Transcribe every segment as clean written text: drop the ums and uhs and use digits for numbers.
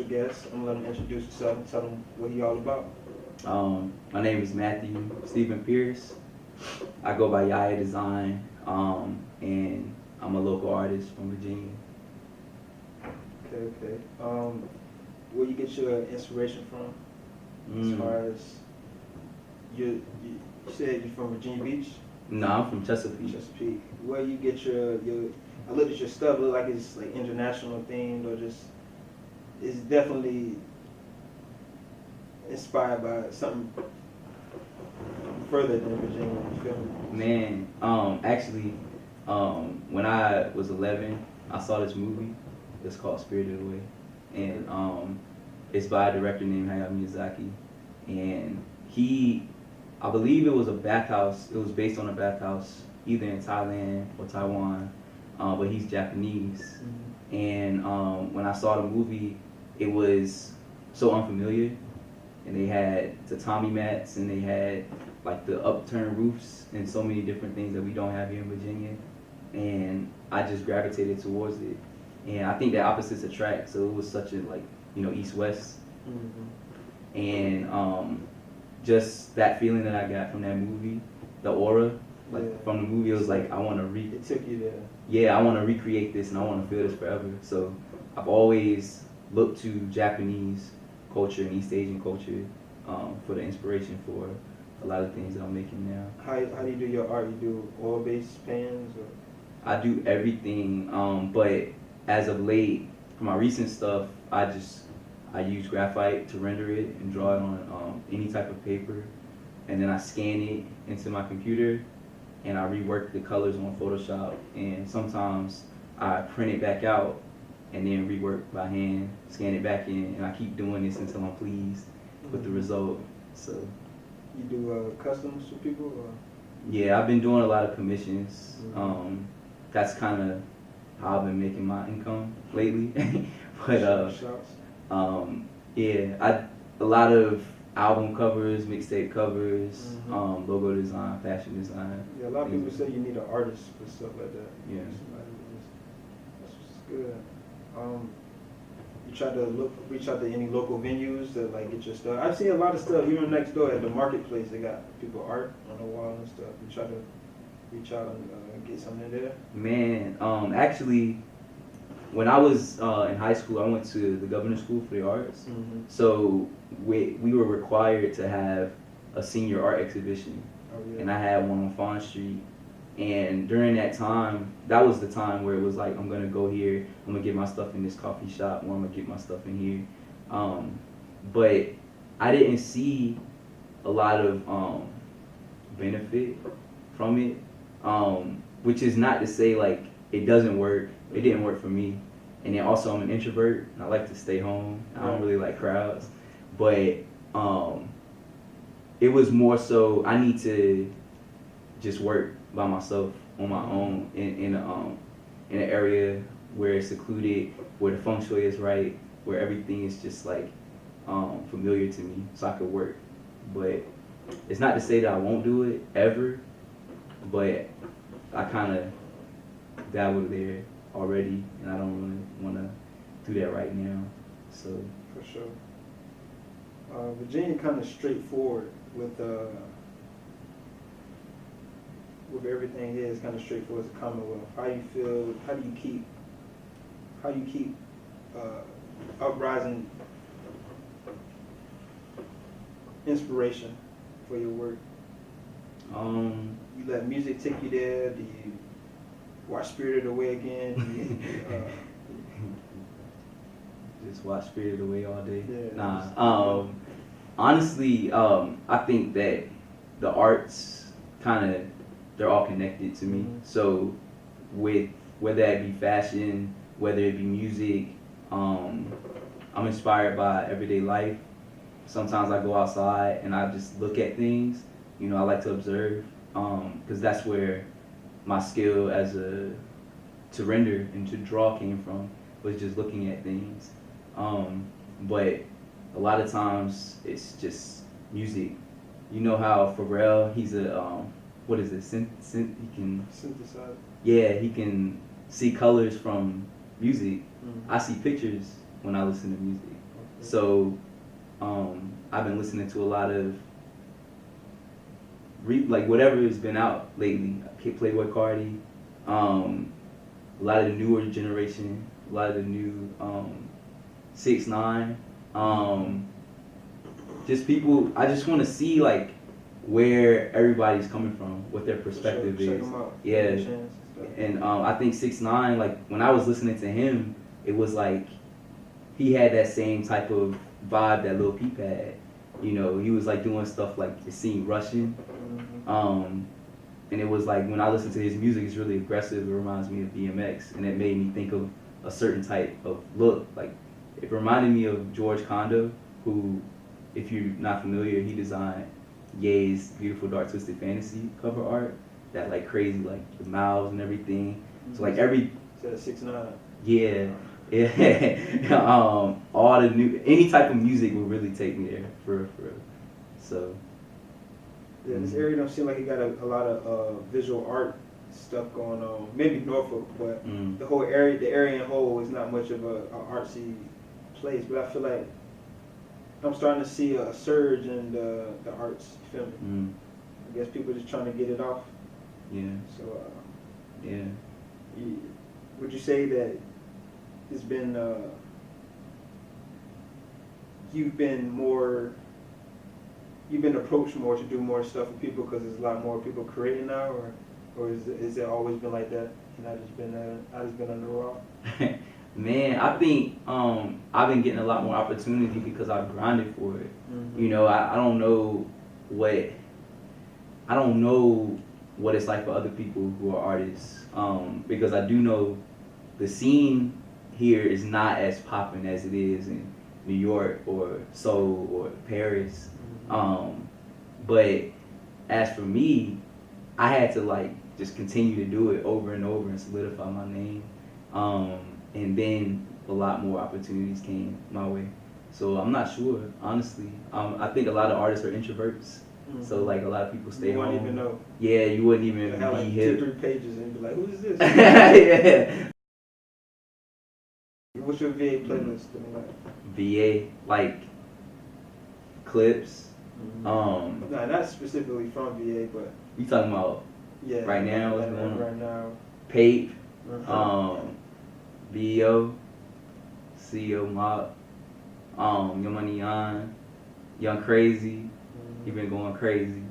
special guest. I'm gonna let him introduce himself and tell him what he all about. My name is Matthew Stephen Pierce. I go by Yiia Design, and I'm a local artist from Virginia. Okay. Where you get your inspiration from? As far as you said you're from Virginia Beach? No, I'm from Chesapeake. Chesapeake. Where you get your I looked at your stuff, it look like it's like international themed or just it's definitely inspired by something further than Virginia, you feel me? Man, actually, when I was 11, I saw this movie. It's called Spirited Away, and it's by a director named Hayao Miyazaki, and I believe it was a bathhouse. It was based on a bathhouse, either in Thailand or Taiwan, but he's Japanese. Mm-hmm. And when I saw the movie, it was so unfamiliar, and they had tatami mats, and they had like the upturned roofs, and so many different things that we don't have here in Virginia. And I just gravitated towards it, and I think that opposites attract. So it was such a east-west, Mm-hmm. and just that feeling that I got from that movie, the aura, from the movie, it was like I want to It took you there. yeah, I want to recreate this and I want to feel this forever. So I've always looked to Japanese culture and East Asian culture for the inspiration for a lot of things that I'm making now. How do you do your art? You do oil-based pans or? I do everything, but as of late, for my recent stuff, I use graphite to render it and draw it on any type of paper, and then I scan it into my computer, and I rework the colors on Photoshop, and sometimes I print it back out, and then rework by hand, scan it back in, and I keep doing this until I'm pleased with the result. So. You do customs for people? Or? Yeah, I've been doing a lot of commissions. Mm-hmm. That's kind of how I've been making my income lately. But yeah, a lot of album covers, mixtape covers, Mm-hmm. Logo design, fashion design. Yeah, a lot of people say you need an artist for stuff like that. Yeah. That's good. You try to reach out to any local venues to like get your stuff. I've seen a lot of stuff even next door at the marketplace. They got people art on the wall and stuff. You try to reach out and get something in there. Man, actually, when I was in high school, I went to the Governor's School for the Arts. Mm-hmm. So we were required to have a senior art exhibition, and I had one on Fawn Street. And during that time, that was the time where it was like, I'm gonna go here, I'm gonna get my stuff in this coffee shop, or I'm gonna get my stuff in here. But I didn't see a lot of benefit from it, which is not to say like it doesn't work. It didn't work for me. And then also I'm an introvert, and I like to stay home. I don't really like crowds. But it was more so I need to just work by myself on my own in an area where it's secluded, where the feng shui is right, where everything is just like familiar to me, so I could work. But it's not to say that I won't do it ever, but I kind of dabbled there already, and I don't really want to do that right now. So for sure. Virginia kind of straightforward with everything here. It's kind of straightforward as a Commonwealth. How you feel? How do you keep uprising inspiration for your work? You let music take you there? Do you watch Spirited Away again? Just watch Spirited Away all day? Yeah, nah. Honestly, I think that the arts they're all connected to me. Mm-hmm. So with whether it be fashion, whether it be music, I'm inspired by everyday life. Sometimes I go outside and I just look at things. I like to observe, because that's where my skill to render and to draw came from, was just looking at things. But a lot of times it's just music. You know how Pharrell, he's a what is it? He can synthesize. Yeah, he can see colors from music. Mm-hmm. I see pictures when I listen to music. So I've been listening to a lot of like whatever has been out lately. Playboy Cardi, a lot of the newer generation, a lot of the new 6ix9ine, just people. I just want to see like where everybody's coming from, what their perspective Check is. them out. Yeah, and I think 6ix9ine, like when I was listening to him, it was like he had that same type of vibe that Lil Peep had. You know, he was like doing stuff like it seemed Russian. And it was like when I listen to his music, it's really aggressive. It reminds me of BMX, and it made me think of a certain type of look. Like it reminded me of George Condo, who, if you're not familiar, he designed Ye's Beautiful Dark Twisted Fantasy cover art. That like crazy, like the mouths and everything. So like every 6ix9ine. Yeah. All the new, any type of music will really take me there for real. So yeah, this area don't seem like it got a lot of visual art stuff going on. Maybe Norfolk, but the whole area, the area in whole, is not much of a artsy place. But I feel like I'm starting to see a surge in the arts. You feel me? I guess people are just trying to get it off. Yeah. So yeah. Would you say that it's been you've been approached more to do more stuff with people because there's a lot more people creating now, or is it always been like that and I just been on the raw? Man, I think I've been getting a lot more opportunity because I've grinded for it. You know, I don't know what it's like for other people who are artists, because I do know the scene here is not as popping as it is in New York or Seoul or Paris. But as for me, I had to like just continue to do it over and over and solidify my name. And then a lot more opportunities came my way. So I'm not sure, honestly. I think a lot of artists are introverts. So like a lot of people stay home. You wouldn't even know. Yeah, you wouldn't even be like hip. 2-3 pages and be like, who is this? Yeah. What's your VA playlist? VA, like clips. No, not specifically from VA, but you talking about right now? What's going on? Right now. Pape, BO, CEO Mob, Young Money Young Crazy. He been going crazy.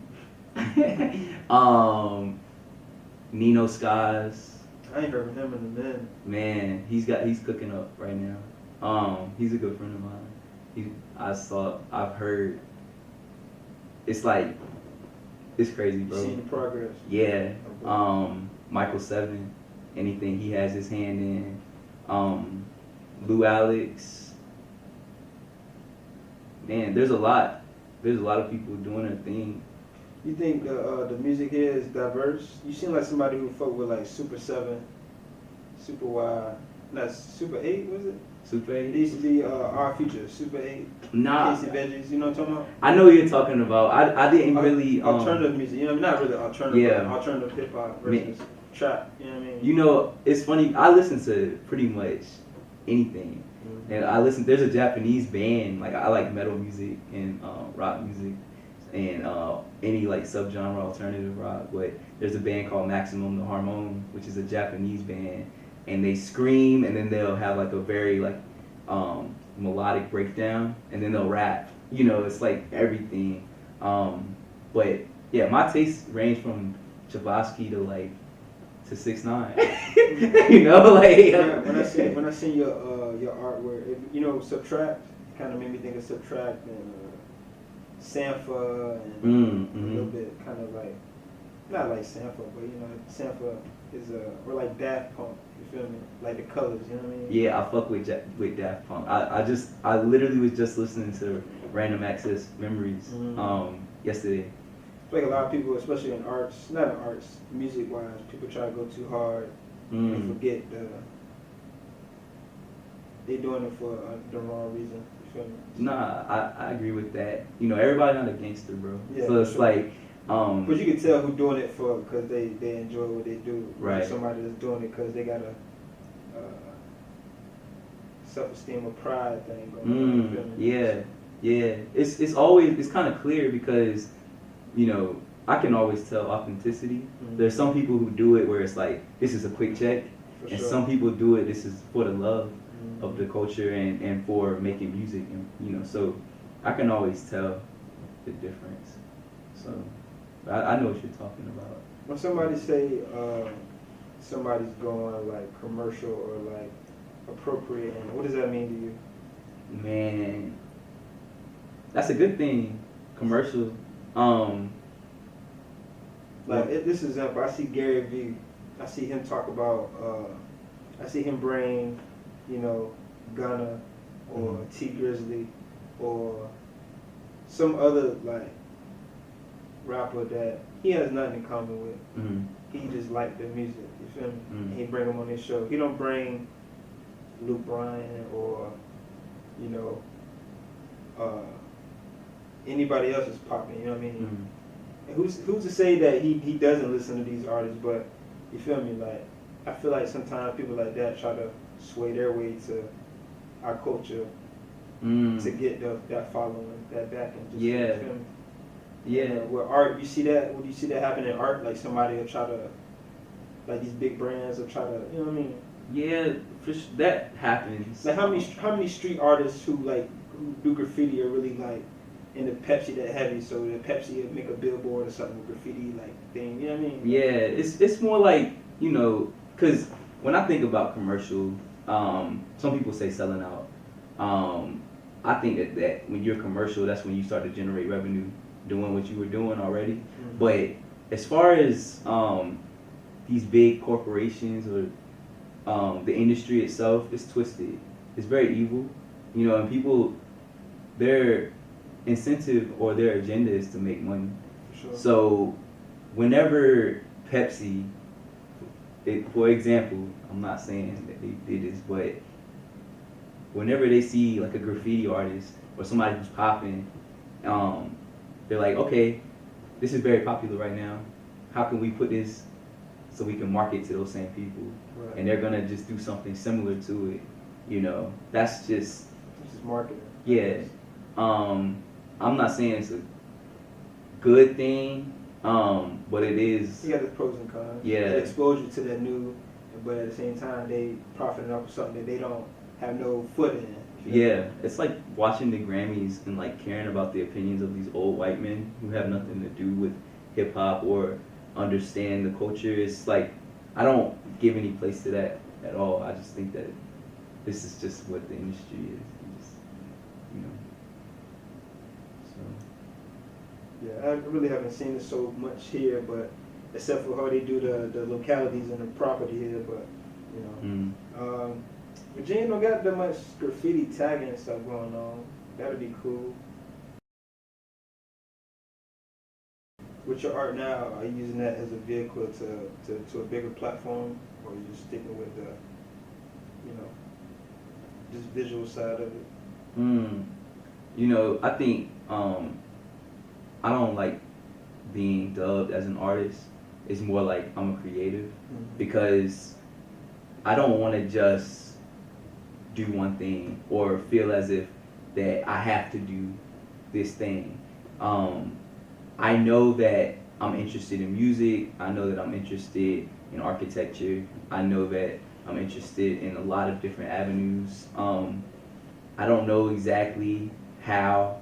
Nino Skies. I ain't heard of him in a minute. Man, he's cooking up right now. He's a good friend of mine. I've heard. It's like, it's crazy, bro. You seen the progress? Yeah. Michael 7, anything he has his hand in. Lou Alex. Man, there's a lot of people doing their thing. You think the music here is diverse? You seem like somebody who fuck with like Super 7, Super Y, not Super 8, was it? Super 8? It used to be our Future, Super 8. Nah. Casey Veggies, you know what I'm talking about? I know what you're talking about. I didn't really... alternative music, you know, not really alternative, yeah. But alternative hip-hop versus trap, you know what I mean? You know, it's funny, I listen to pretty much anything. And there's a Japanese band, like I like metal music and rock music and any like subgenre alternative rock, but there's a band called Maximum the Harmone, which is a Japanese band, and they scream and then they'll have like a very like melodic breakdown and then they'll rap. You know, it's like everything. But yeah, my tastes range from Chabosky to 6ix9ine. You know, like when I see your artwork, you know, Subtract kind of made me think of Subtract and Sampha and a little bit kind of like not like Sampha, but you know, Sampha is or like Daft Punk. You feel me? Like the colors, you know what I mean? Yeah, I fuck with Daft Punk. I literally was just listening to Random Access Memories yesterday. I feel like a lot of people, especially in arts, not in arts, music-wise, people try to go too hard and forget they're doing it for the wrong reason. You feel me? Nah, I agree with that. You know, everybody not a gangster, bro. Yeah, so it's like, but you can tell who's doing it for because they enjoy what they do. Right. Somebody that's doing it because they got self-esteem or pride thing going on. You feel me? Yeah. It's kind of clear because, you know, I can always tell authenticity. There's some people who do it where it's like, this is a quick check. For And sure. some people do it, this is for the love of the culture and for making music. And, you know, so I can always tell the difference. So I know what you're talking about. When somebody say somebody's going like commercial or like appropriating, what does that mean to you? Man, that's a good thing. Commercial. This example, I see Gary Vee. I see him talk about. I see him bring, you know, Gunna or T Grizzly or some other like rapper that he has nothing in common with. He just like the music. You feel me? And he bring them on his show. He don't bring Luke Bryan or, you know, anybody else is popping. You know what I mean? And who's to say that he doesn't listen to these artists? But you feel me? Like, I feel like sometimes people like that try to sway their way to our culture to get that following, that backing. You feel me? Yeah. With art, you see that? Would you see that happen in art? Like somebody will try to, like these big brands will try to, you know what I mean? Yeah, that happens. Like how many street artists who do graffiti are really like into Pepsi that heavy? So the Pepsi would make a billboard or something with graffiti like thing. You know what I mean? Yeah, it's more like, you know, because when I think about commercial, some people say selling out. I think that when you're commercial, that's when you start to generate revenue doing what you were doing already. But as far as these big corporations or the industry itself, it's twisted. It's very evil, you know, and people, their incentive or their agenda is to make money. For sure. So whenever Pepsi, for example, I'm not saying that they did this, but whenever they see like a graffiti artist or somebody who's popping, they're like, okay, this is very popular right now. How can we put this so we can market to those same people? Right. And they're gonna just do something similar to it. You know, that's just marketing. Yeah. I'm not saying it's a good thing, but it is. You got the pros and cons. Yeah. The exposure to that new, but at the same time, they profiting off of something that they don't have no foot in. Yeah, it's like watching the Grammys and like caring about the opinions of these old white men who have nothing to do with hip hop or understand the culture. It's like I don't give any place to that at all. I just think that this is just what the industry is. You just, you know. So. Yeah, I really haven't seen it so much here, but except for how they do the localities and the property here, but you know. Virginia don't got that much graffiti tagging and stuff going on. That'd be cool. With your art now, are you using that as a vehicle to a bigger platform, or are you just sticking with the, you know, just visual side of it? You know, I think I don't like being dubbed as an artist. It's more like I'm a creative because I don't want to just do one thing or feel as if that I have to do this thing. I know that I'm interested in music. I know that I'm interested in architecture. I know that I'm interested in a lot of different avenues. I don't know exactly how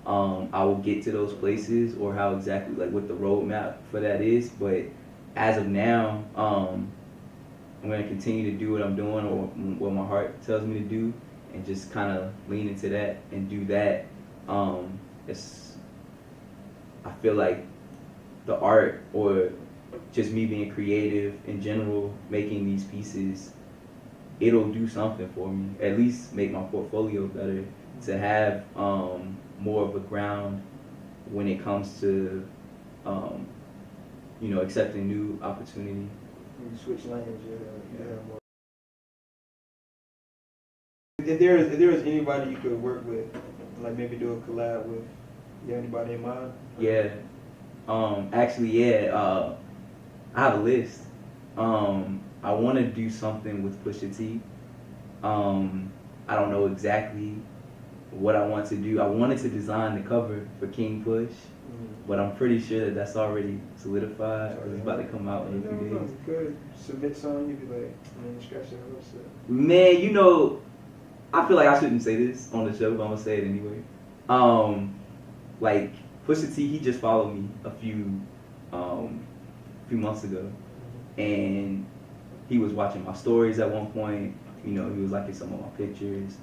I will get to those places or how exactly, like what the roadmap for that is, but as of now, I'm going to continue to do what I'm doing or what my heart tells me to do and just kind of lean into that and do that. I feel like the art or just me being creative in general, making these pieces, it'll do something for me, at least make my portfolio better, to have more of a ground when it comes to, you know, accepting new opportunity. You switch lanes, yeah. More. If there is anybody you could work with, like maybe do a collab with, you have anybody in mind? Yeah. Actually, I have a list. I want to do something with Pusha T. I don't know exactly what I want to do. I wanted to design the cover for King Push, but I'm pretty sure that that's already solidified. It's about to come out in a few days. Good. Submit something, you'd be like, man, scratch that website. Man, you know, I feel like I shouldn't say this on the show, but I'm gonna say it anyway. Like Pusha T, he just followed me a few months ago, and he was watching my stories at one point. You know, he was liking some of my pictures.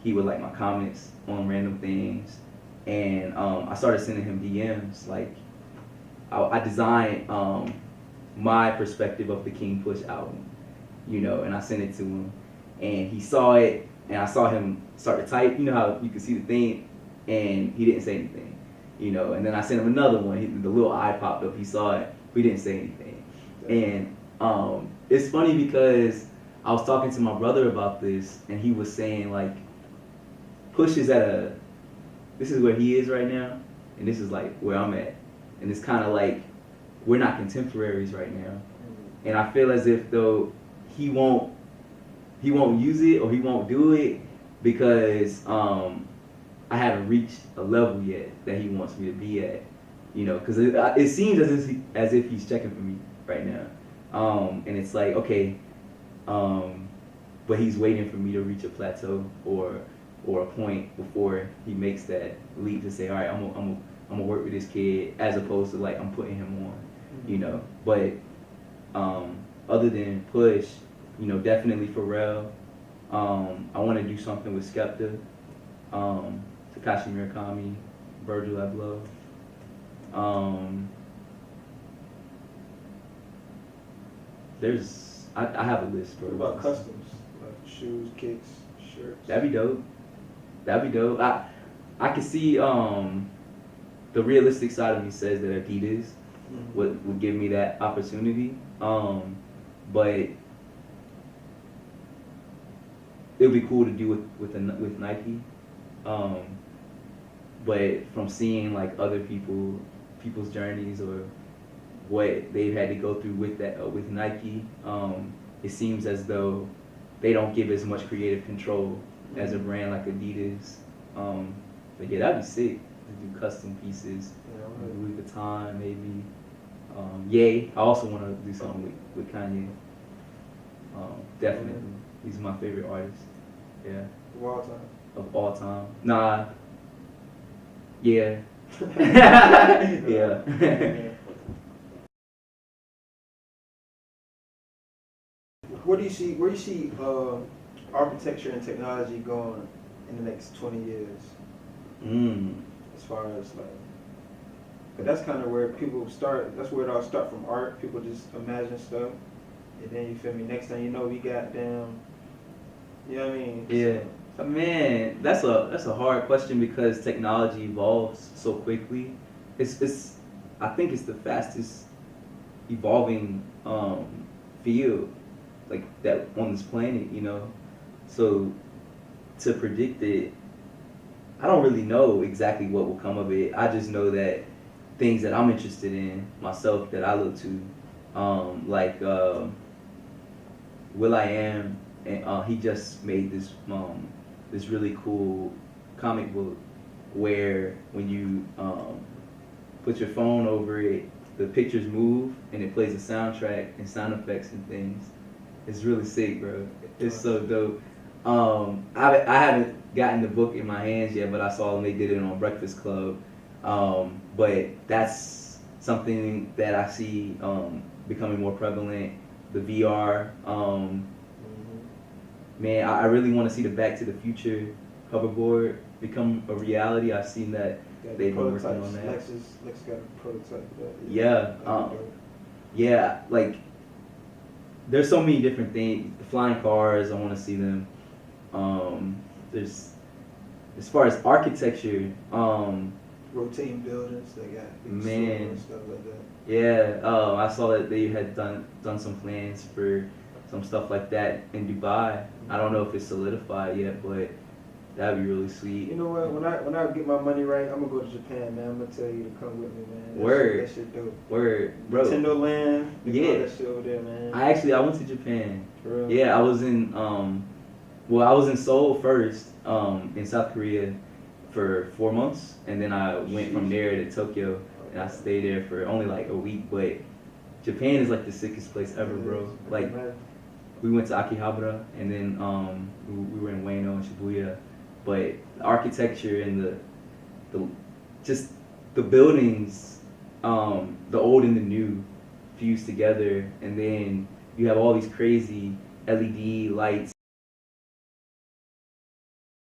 He would like my comments on random things, and I started sending him DMs. Like, I designed my perspective of the King Push album, you know, and I sent it to him, and he saw it, and I saw him start to type. You know how you can see the thing, and he didn't say anything, you know. And then I sent him another one. The little eye popped up. He saw it. He didn't say anything, and it's funny because I was talking to my brother about this, and he was saying like, Push is this is where he is right now, and this is like where I'm at, and it's kind of like we're not contemporaries right now, and I feel as if though he won't use it or he won't do it because I haven't reached a level yet that he wants me to be at, you know, because it seems as if he's checking for me right now, and it's like okay, but he's waiting for me to reach a plateau or a point before he makes that leap to say, all right, I'm gonna work with this kid, as opposed to like I'm putting him on, you know. But other than Push, you know, definitely Pharrell. I want to do something with Skepta, Takashi Murakami, Virgil Abloh. I have a list, bro. What about customs, like shoes, kicks, shirts? That'd be dope. I can see the realistic side of me says that Adidas would give me that opportunity. But it would be cool to do with Nike. But from seeing like other people's journeys or what they've had to go through with Nike, it seems as though they don't give as much creative control as a brand like Adidas. But yeah, that'd be sick to do custom pieces. Louis Vuitton maybe. Yiia. I also want to do something with Kanye. Definitely. He's my favorite artist. Yeah. Of all time. Of all time. Nah. Yeah. Yeah. Where do you see architecture and technology going in the next 20 years? As far as like, but that's kind of where people start. That's where it all start from art. People just imagine stuff, and then you feel me. Next thing you know, we got them. You know what I mean? Yeah. So, man, that's a hard question because technology evolves so quickly. I think it's the fastest evolving field like that on this planet, you know. So to predict it, I don't really know exactly what will come of it. I just know that things that I'm interested in myself that I look to, like wVAes, and he just made this really cool comic book where when you put your phone over it, the pictures move and it plays a soundtrack and sound effects and things. It's really sick, bro. It's so dope. I haven't gotten the book in my hands yet, but I saw them. They did it on Breakfast Club. But that's something that I see becoming more prevalent. The VR. Man, I really want to see the Back to the Future hoverboard become a reality. I've seen that they've been working on that. Lex got a prototype. Yeah. Yeah, like there's so many different things. The flying cars, I want to see them. There's, as far as architecture, rotating buildings, they got big man, and stuff like that. Yeah, I saw that they had done some plans for some stuff like that in Dubai. I don't know if it's solidified yet, but that'd be really sweet. You know what? When I get my money right, I'm gonna go to Japan, man. I'm gonna tell you to come with me, man. Word. That shit dope. Word, bro. Nintendo Land. Yeah. That shit over there, man. I went to Japan. For real? Yeah, I was in Well, I was in Seoul first, in South Korea for 4 months, and then I went from there to Tokyo, and I stayed there for only like a week. But Japan is like the sickest place ever, bro. Like we went to Akihabara, and then we were in Ueno and Shibuya, but the architecture and the just the buildings, the old and the new fused together, and then you have all these crazy LED lights.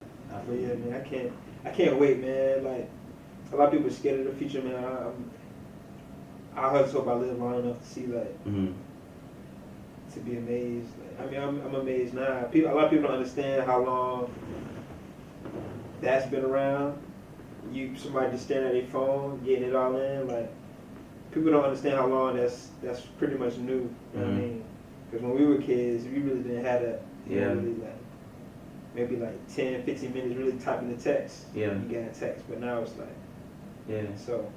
But yeah, man, I can't wait, man. Like a lot of people are scared of the future, man. I just hope I live long enough to see like to be amazed. Like, I mean, I'm amazed now. A lot of people don't understand how long that's been around. Somebody just staring at their phone, getting it all in. Like people don't understand how long that's pretty much new. You know what I mean? Because when we were kids, we really didn't have that. Yeah. Really, like, maybe like 10, 15 minutes really typing the text. Yeah. You got a text, but now it's like. Yeah. So.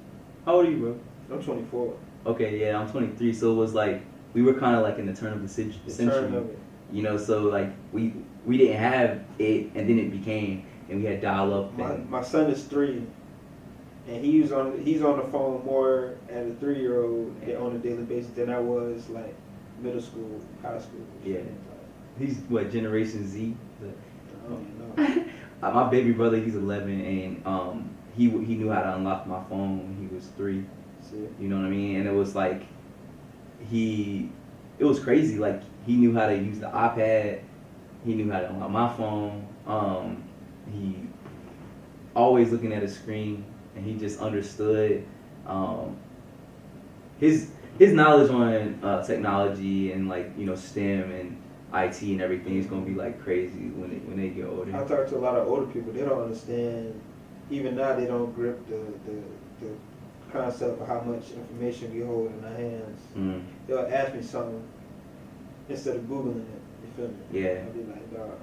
How old are you, bro? I'm 24. Okay, yeah, I'm 23. So it was like we were kind of like in the turn of the century. Turn of it. You know, so like we didn't have it, and then it became, and we had dial up. My son is 3, and he's on the phone more as a 3-year-old on a daily basis than I was like middle school, high school. Yeah. He's what, Generation Z? I don't know. My baby brother, he's 11, and he knew how to unlock my phone when he was 3. See? You know what I mean? And it was like it was crazy. Like he knew how to use the iPad. He knew how to unlock my phone. He always looking at a screen, and he just understood. His knowledge on technology and like STEM and IT and everything is gonna be like crazy when they get older. I talk to a lot of older people. They don't understand. Even now, they don't grip the concept of how much information we hold in our hands. They'll ask me something instead of Googling it. You feel me? Yeah. I'll be like, dog.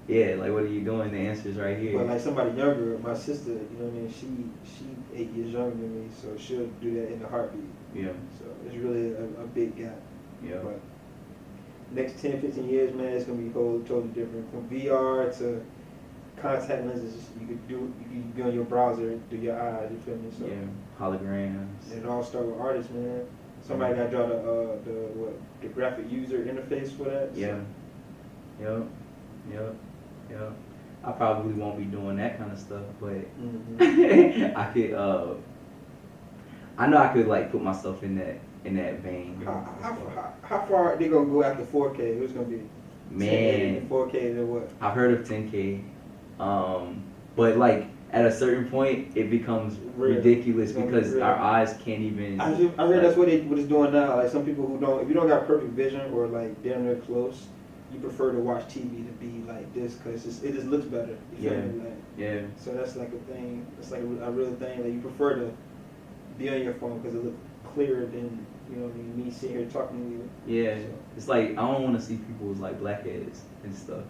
Yeah, like what are you doing? The answer's right here. But like somebody younger, my sister, you know what I mean? She 8 years younger than me, so she'll do that in a heartbeat. Yeah. So it's really a big gap. Yeah. But next 10, 15 years, man, it's gonna be totally different. From VR to contact lenses, you could be on your browser through your eyes. You feel me? So yeah. Holograms. and it all start with artists, man. Somebody got to draw the graphic user interface for that. Yeah. So. Yep. I probably won't be doing that kind of stuff, but I could. I know I could like put myself in that vein. How far are they gonna go after 4K? Who's gonna be? Man, 4K to what? I've heard of 10K, but like at a certain point it becomes ridiculous because our eyes can't even. I heard that's what it's doing now. Like some people if you don't got perfect vision or like damn near close, you prefer to watch TV to be like this because it just looks better. You feel me? Like, yeah. So that's like a thing. It's like a real thing that you prefer to be on your phone because it looks clearer than me sitting here talking to you. Yeah. So. It's like I don't want to see people's like blackheads and stuff.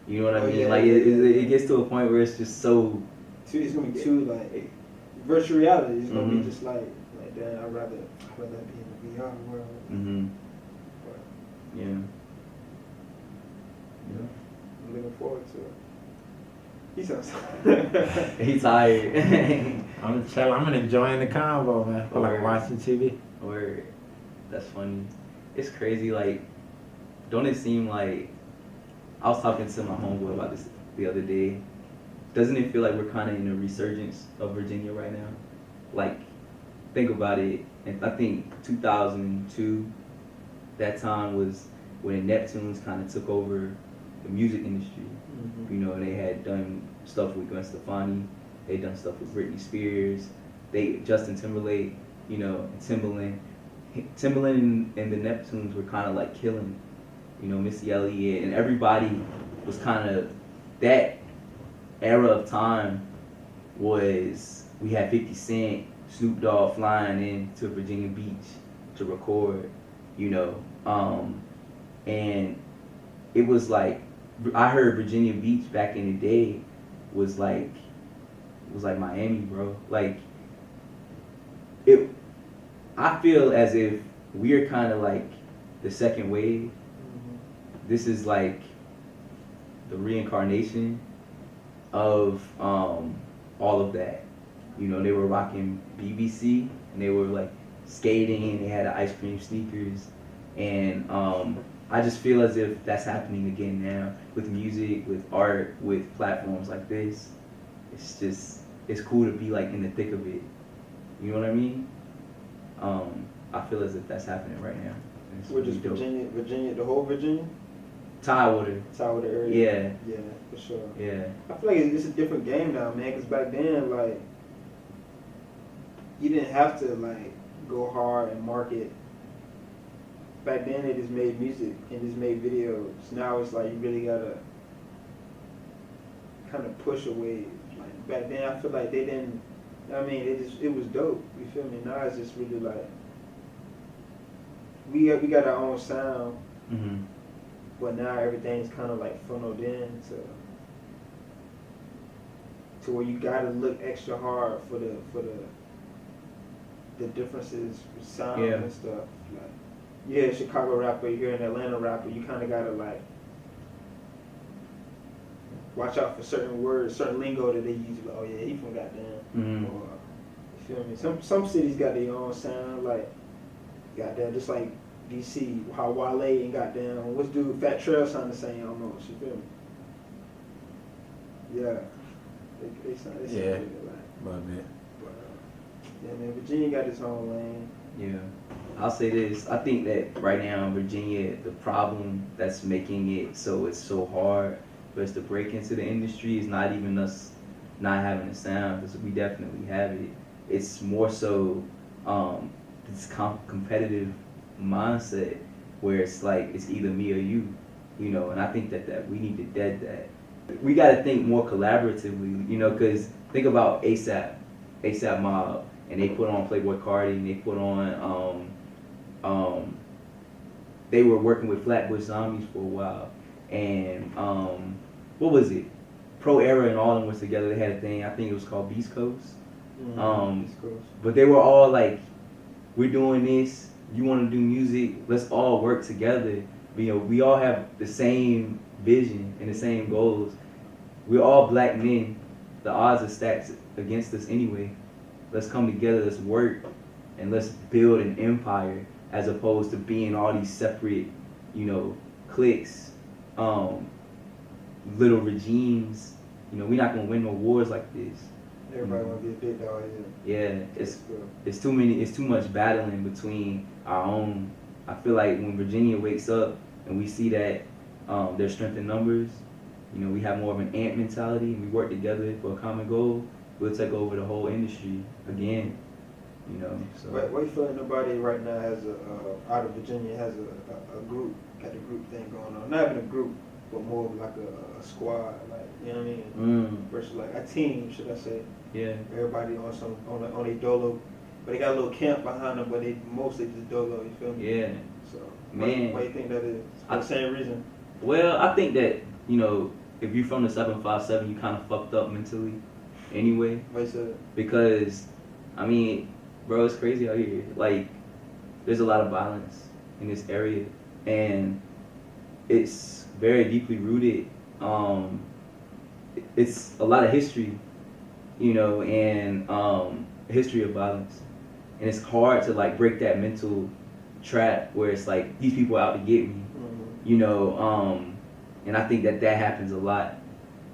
You know what I mean? Yeah, like it gets to a point where it's just so. It's gonna be too like virtual reality. It's gonna be just like that. I'd rather be in the VR world. But, yeah. I'm looking forward to it. He sounds He's tired. I'm chilling. I'm enjoying the convo, man. I feel like watching TV. Word. That's funny. It's crazy. Like, don't it seem like I was talking to my homeboy about this the other day. Doesn't it feel like we're kind of in a resurgence of Virginia right now? Like, think about it. And I think 2002, that time was when Neptunes kind of took over the music industry. They had done stuff with Gwen Stefani. They done stuff with Britney Spears. Justin Timberlake, Timbaland and the Neptunes were kind of like killing, Missy Elliott, and everybody was kind of that era of time was we had 50 Cent, Snoop Dogg flying in to Virginia Beach to record, and it was like I heard Virginia Beach back in the day was like Miami, bro. Like I feel as if we're kind of like the second wave. This is like the reincarnation of all of that. You know, they were rocking BBC and they were like skating. They had the ice cream sneakers, and I just feel as if that's happening again now with music, with art, with platforms like this. It's cool to be like in the thick of it. You know what I mean? I feel as if that's happening right now. Which is Virginia, the whole Virginia? Tidewater. Tidewater area? Yeah. Yeah, for sure. Yeah. I feel like it's a different game now, man, because back then, like, you didn't have to, like, go hard and market. Back then, they just made music and just made videos. Now it's like you really gotta kind of push a wave. Like, back then, I feel like they didn't, I mean, it was dope. You feel me? Now it's just really like, we got our own sound, Mm-hmm. but now everything's kind of like funneled in to where you gotta look extra hard for the differences with sound and stuff. Like, you're a Chicago rapper, you're an Atlanta rapper, you kind of gotta like watch out for certain words, certain lingo that they use. Like, oh yeah, he from goddamn. Mm-hmm. Or, you feel me? Some cities got their own sound, like goddamn, just like DC, how Wale and goddamn, what's dude Fat Trail sound the same almost. You feel me? Yeah, they sound Yeah. really like. But man, Yeah, man, Virginia got its own lane. Yeah. I'll say this. I think that right now in Virginia, the problem that's making it so it's so hard for us to break into the industry is not even us not having a sound, because we definitely have it. It's more so this competitive mindset where it's like it's either me or you, you know, and I think that we need to dead that. We got to think more collaboratively, you know, because think about ASAP Mob, and they put on Playboy Cardi, and they put on they were working with Flatbush Zombies for a while, and what was it? Pro Era and all of them was together. They had a thing. I think it was called Beast Coast. East Coast. But they were all like, we're doing this. You want to do music? Let's all work together. You know, we all have the same vision and the same goals. We're all black men. The odds are stacked against us anyway. Let's come together. Let's work, and let's build an empire, as opposed to being all these separate, you know, cliques, little regimes. You know, we're not gonna win no wars like this. Everybody want to be a big dog. Yeah, it's too many. It's too much battling between our own. I feel like when Virginia wakes up and we see that there's strength in numbers, you know, we have more of an ant mentality and we work together for a common goal, we'll take over the whole industry again. You know. So. Why you feeling nobody right now has out of Virginia has a group, got a group thing going on? Not even a group, but more of like a squad, like, you know what I mean? Versus like a team, should I say? Yeah. Everybody on a dolo, but they got a little camp behind them, but they mostly just dolo. You feel me? Yeah. So man, why you think that is? For the same reason. Well, I think that, you know, if you're from the 757, you kind of fucked up mentally, anyway. Why you said? Because, I mean, bro, it's crazy out here. Like, there's a lot of violence in this area, and it's very deeply rooted. It's a lot of history, you know, and history of violence, and it's hard to like break that mental trap where it's like these people out to get me, you know, and I think that happens a lot,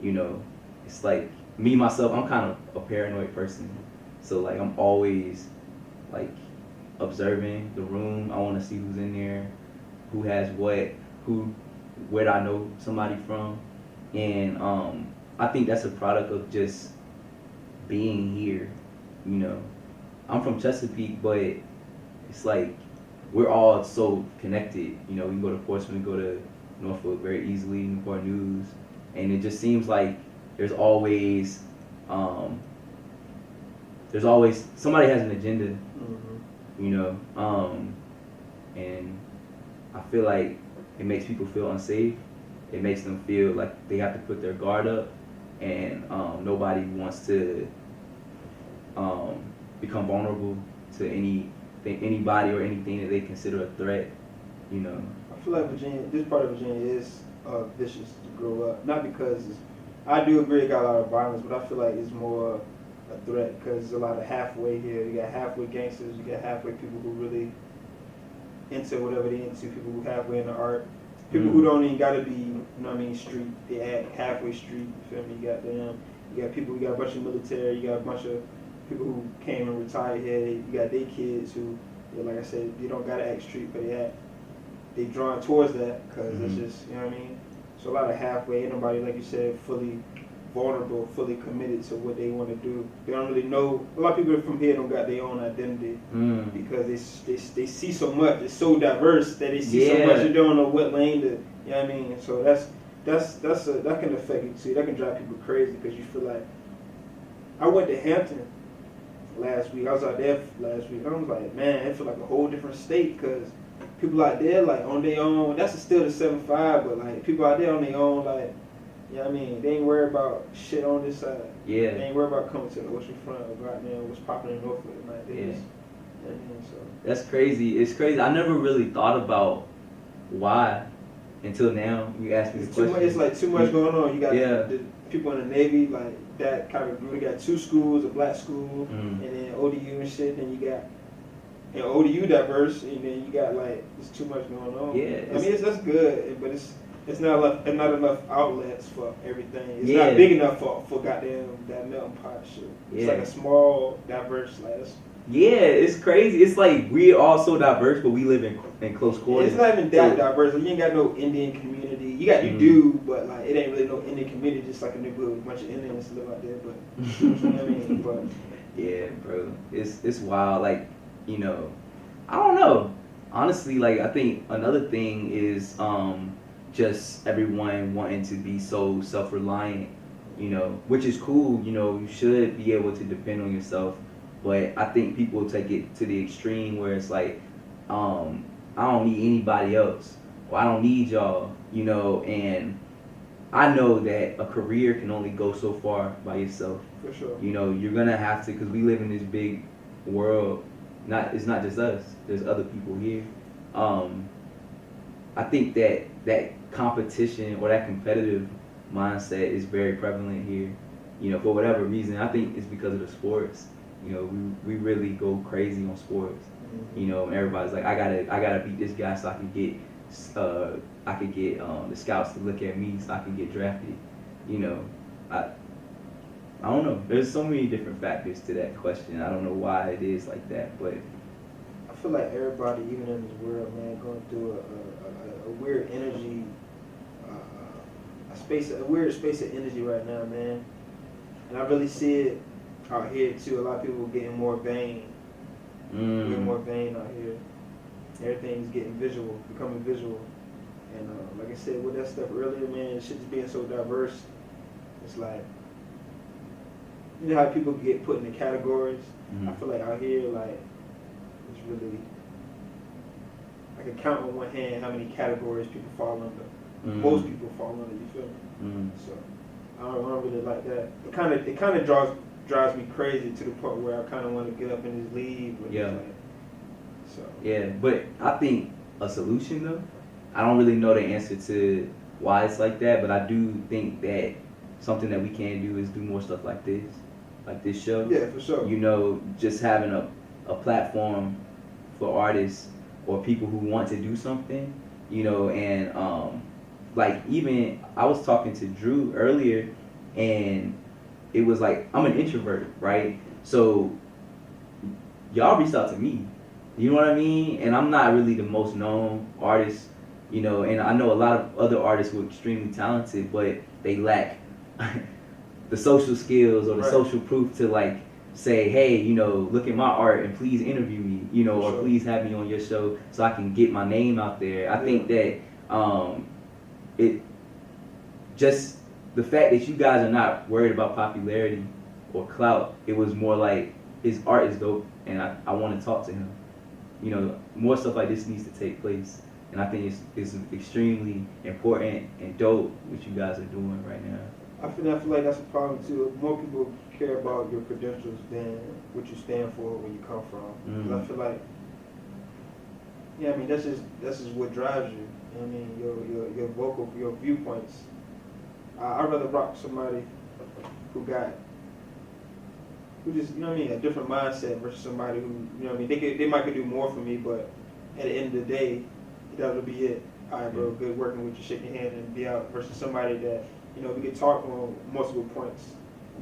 you know. It's like me myself, I'm kind of a paranoid person, so like I'm always like observing the room. I want to see who's in there, who has what, where I know somebody from, and I think that's a product of just being here, you know. I'm from Chesapeake, but it's like we're all so connected, you know. We can go to Portsmouth, go to Norfolk very easily, Newport News, and it just seems like there's always somebody has an agenda, you know, and I feel like it makes people feel unsafe. It makes them feel like they have to put their guard up, and nobody wants to become vulnerable to anybody or anything that they consider a threat, you know. I feel like Virginia, this part of Virginia is vicious to grow up. Not because I do agree it got a lot of violence, but I feel like it's more a threat because there's a lot of halfway here. You got halfway gangsters, you got halfway people who really into whatever they into, people who halfway into art, people who don't even gotta be, you know what I mean, street. They act halfway street. You feel me? You got people. You got a bunch of military. You got a bunch of people who came and retired here. You got their kids who, like I said, they don't gotta act street, but they drawn towards that because it's just, you know what I mean. So a lot of halfway. Ain't nobody, like you said, fully vulnerable, fully committed to what they want to do. They don't really know. A lot of people from here don't got their own identity because they see so much. It's so diverse that they see so much. They don't know what lane to. You know what I mean? So that can affect you too. That can drive people crazy because you feel like. I went to Hampton last week. I was out there last week. I was like, man, it feel like a whole different state because people out there like on their own. That's still the 7-5, but like people out there on their own like. You know what I mean? They ain't worried about shit on this side. Yeah. They ain't worried about coming to the ocean front or goddamn what's popping in Norfolk. Like, they just, you know what I mean? So. That's crazy. It's crazy. I never really thought about why until now. You asked me the question. It's like too much going on. You got the people in the Navy, like that kind of group. You got 2 schools, a black school, and then ODU and shit. Then you got ODU diverse, and then you got like, there's too much going on. Yeah. I mean, that's good, but it's not enough outlets for everything. It's not big enough for goddamn that melting pot shit. It's like a small, diverse Yeah, it's crazy. It's like we're all so diverse, but we live in close quarters. It's not even that diverse. Like, you ain't got no Indian community. You do, but like it ain't really no Indian community. Just like a neighborhood with a bunch of Indians live out there. But you know what I mean? But yeah, bro, it's wild. Like, you know, I don't know. Honestly, like I think another thing is just everyone wanting to be so self-reliant, you know, which is cool. You know, you should be able to depend on yourself, but I think people take it to the extreme where it's like, I don't need anybody else, or I don't need y'all, you know. And I know that a career can only go so far by yourself. For sure. You know, you're gonna have to, because we live in this big world. It's not just us. There's other people here. I think that competition or that competitive mindset is very prevalent here. You know, for whatever reason, I think it's because of the sports. You know, we really go crazy on sports. You know, and everybody's like, I gotta beat this guy so I can get the scouts to look at me so I can get drafted. You know, I don't know. There's so many different factors to that question. I don't know why it is like that, but I feel like everybody, even in this world, man, going through a weird energy, a weird space of energy right now, man. And I really see it out here too. A lot of people getting more vain, getting more vain out here. Everything's getting visual, becoming visual. And like I said, with that stuff earlier, man, shit just being so diverse. It's like, you know how people get put into categories? I feel like out here, like, it's really, I can count on one hand how many categories people fall under. Most people fall under, you feel me? So I don't really like that. It kind of drives me crazy to the point where I kind of want to get up and just leave. Yeah, but I think a solution though, I don't really know the answer to why it's like that, but I do think that something that we can do is do more stuff like this show. Yeah, for sure. You know, just having a platform for artists or people who want to do something, you know. And like, even I was talking to Drew earlier, and it was like, I'm an introvert, right? So y'all reached out to me, you know what I mean? And I'm not really the most known artist, you know, and I know a lot of other artists who are extremely talented, but they lack the social skills or the social proof to like say, hey, you know, look at my art and please interview me, you know, or please have me on your show so I can get my name out there. I think that it just, the fact that you guys are not worried about popularity or clout, it was more like his art is dope and I want to talk to him. You know, more stuff like this needs to take place. And I think it's extremely important and dope what you guys are doing right now. I feel like that's a problem too. More people care about your credentials than what you stand for, where you come from. 'Cause I feel like Yeah, I mean that's just what drives you. You know what I mean? Your vocal, your viewpoints. I'd rather rock somebody who just, you know what I mean, a different mindset versus somebody who, you know what I mean, they might could do more for me, but at the end of the day, that'll be it. All right, bro, good working with you, shake your hand and be out. Versus somebody that, you know, we could talk on multiple points.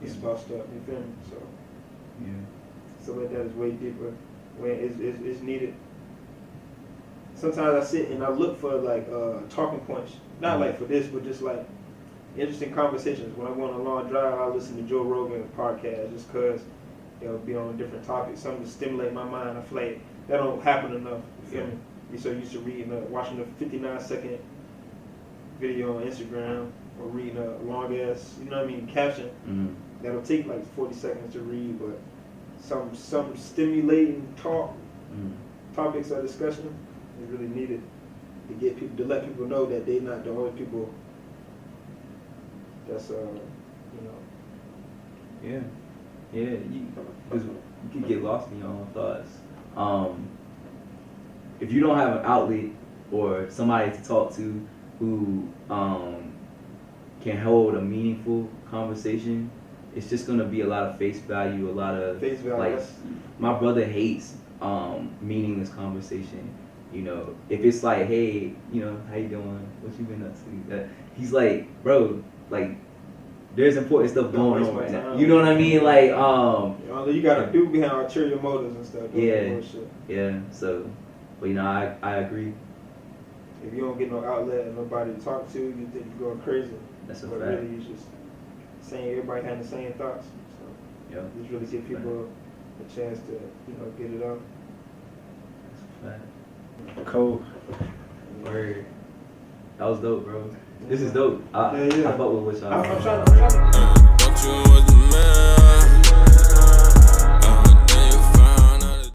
It's about stuff, you feel me? So, Yeah. stuff like that is way deeper. When it's needed. Sometimes I sit and I look for like talking points, not like for this, but just like interesting conversations. When I go on a long drive, I listen to Joe Rogan podcast just because they'll be on different topics, something to stimulate my mind. I feel like that don't happen enough. You feel me? You're so used to reading, watching a 59-second video on Instagram or reading a long ass, you know what I mean, caption that'll take like 40 seconds to read, but some stimulating topics of discussion is really needed to get people, to let people know that they're not the only people that's you know. Yeah, because you can get lost in your own thoughts. If you don't have an outlet or somebody to talk to who can hold a meaningful conversation, it's just gonna be a lot of face value, a lot of like. My brother hates meaningless conversation. You know, if it's like, hey, you know, how you doing? What you been up to? He's like, bro, like, there's important stuff going on right now. You know what I mean? Like, you gotta do behind ulterior motives and stuff. Yeah. So, but you know, I agree. If you don't get no outlet and nobody to talk to, you think you're going crazy. That's a but fact. Really, it's just saying everybody having the same thoughts. So, yeah, just really give people a chance to, you know, get it out. That's a fact. Cool. Word. That was dope, bro. This is dope. I fuck with what y'all. I'm trying to.